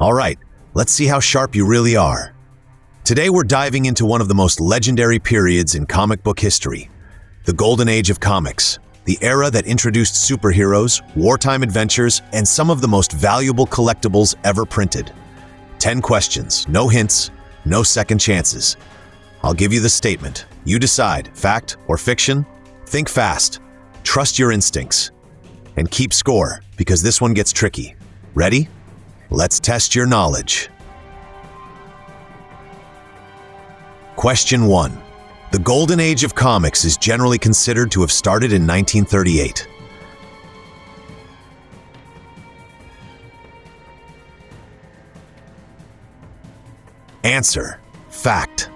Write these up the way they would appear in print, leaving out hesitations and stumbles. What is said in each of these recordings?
All right, let's see how sharp you really are. Today we're diving into one of the most legendary periods in comic book history, the Golden Age of Comics, the era that introduced superheroes, wartime adventures, and some of the most valuable collectibles ever printed. 10 questions, no hints, no second chances. I'll give you the statement. You decide, fact or fiction. Think fast, trust your instincts, and keep score, because this one gets tricky. Ready? Let's test your knowledge. Question 1. The Golden Age of Comics is generally considered to have started in 1938. Answer: fact.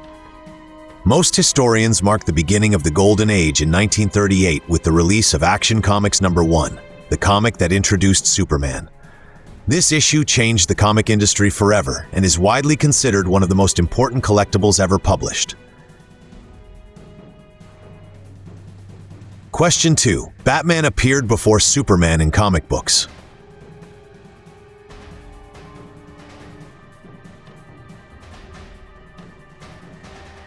Most historians mark the beginning of the Golden Age in 1938 with the release of Action Comics #1, the comic that introduced Superman. This issue changed the comic industry forever and is widely considered one of the most important collectibles ever published. Question 2. Batman appeared before Superman in comic books.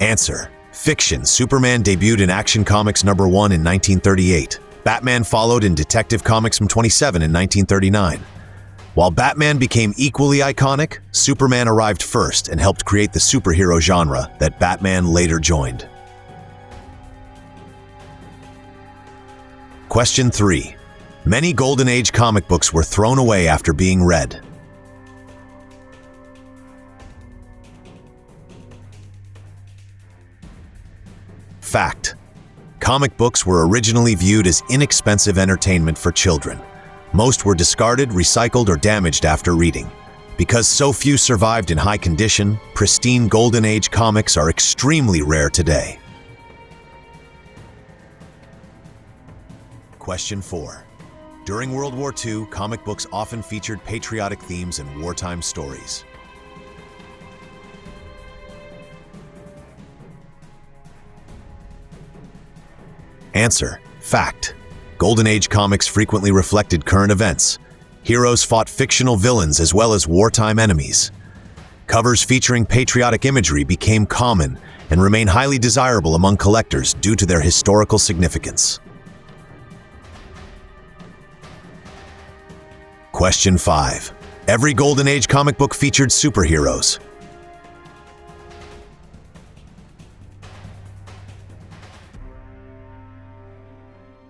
Answer: fiction. Superman debuted in Action Comics #1 in 1938. Batman followed in Detective Comics #27 in 1939. While Batman became equally iconic, Superman arrived first and helped create the superhero genre that Batman later joined. Question 3. Many Golden Age comic books were thrown away after being read. Fact. Comic books were originally viewed as inexpensive entertainment for children. Most were discarded, recycled, or damaged after reading. Because so few survived in high condition, pristine Golden Age comics are extremely rare today. Question 4. During World War II, comic books often featured patriotic themes and wartime stories. Answer: fact. Golden Age comics frequently reflected current events. Heroes fought fictional villains as well as wartime enemies. Covers featuring patriotic imagery became common and remain highly desirable among collectors due to their historical significance. Question 5. Every Golden Age comic book featured superheroes.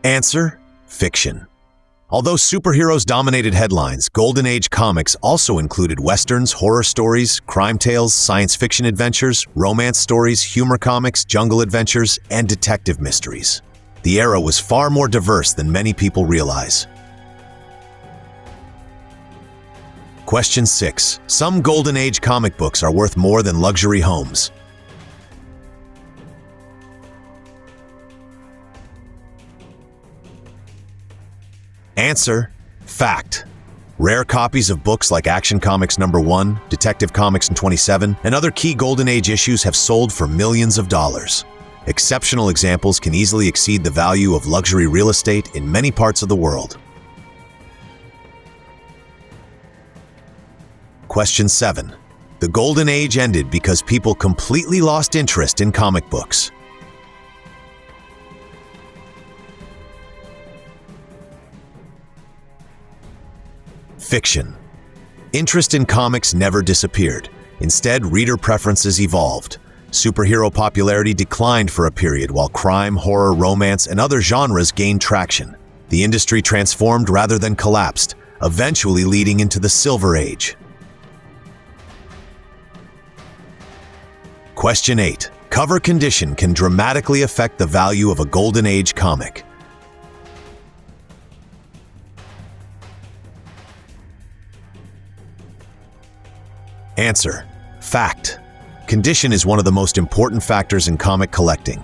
Answer: fiction. Although superheroes dominated headlines, Golden Age comics also included westerns, horror stories, crime tales, science fiction adventures, romance stories, humor comics, jungle adventures, and detective mysteries. The era was far more diverse than many people realize. Question 6. Some Golden Age comic books are worth more than luxury homes. Answer: fact. Rare copies of books like Action Comics #1, Detective Comics #27, and other key Golden Age issues have sold for millions of dollars. Exceptional examples can easily exceed the value of luxury real estate in many parts of the world. Question 7. The Golden Age ended because people completely lost interest in comic books. Fiction. Interest in comics never disappeared. Instead, reader preferences evolved. Superhero popularity declined for a period while crime, horror, romance, and other genres gained traction. The industry transformed rather than collapsed, eventually leading into the Silver Age. Question 8. Cover condition can dramatically affect the value of a Golden Age comic. Answer: fact. Condition is one of the most important factors in comic collecting.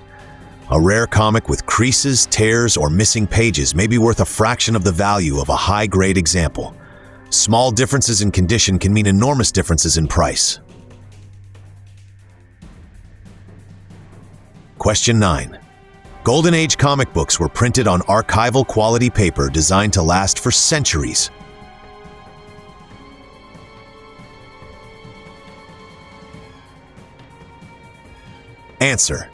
A rare comic with creases, tears, or missing pages may be worth a fraction of the value of a high-grade example. Small differences in condition can mean enormous differences in price. Question 9. Golden Age comic books were printed on archival quality paper designed to last for centuries. Answer: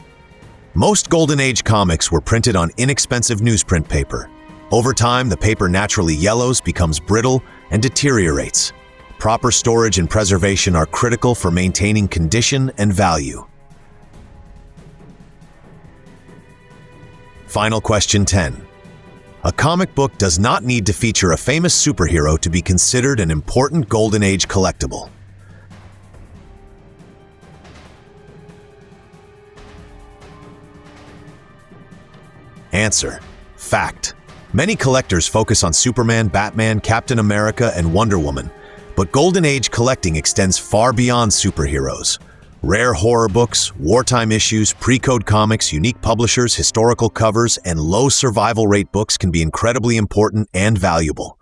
most Golden Age comics were printed on inexpensive newsprint paper. Over time, the paper naturally yellows, becomes brittle, and deteriorates. Proper storage and preservation are critical for maintaining condition and value. Final question 10. A comic book does not need to feature a famous superhero to be considered an important Golden Age collectible. Answer: fact. Many collectors focus on Superman, Batman, Captain America, and Wonder Woman, but Golden Age collecting extends far beyond superheroes. Rare horror books, wartime issues, pre-code comics, unique publishers, historical covers, and low survival rate books can be incredibly important and valuable.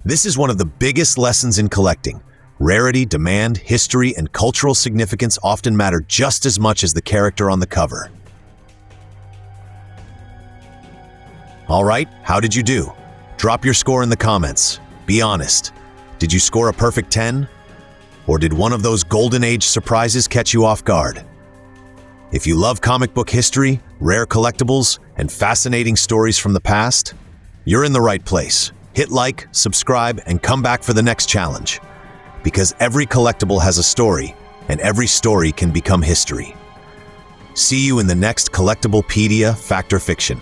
This is one of the biggest lessons in collecting. Rarity, demand, history, and cultural significance often matter just as much as the character on the cover. All right, how did you do? Drop your score in the comments. Be honest. Did you score a perfect 10? Or did one of those Golden Age surprises catch you off guard? If you love comic book history, rare collectibles, and fascinating stories from the past, you're in the right place. Hit like, subscribe, and come back for the next challenge. Because every collectible has a story, and every story can become history. See you in the next Collectiblepedia Fact or Fiction.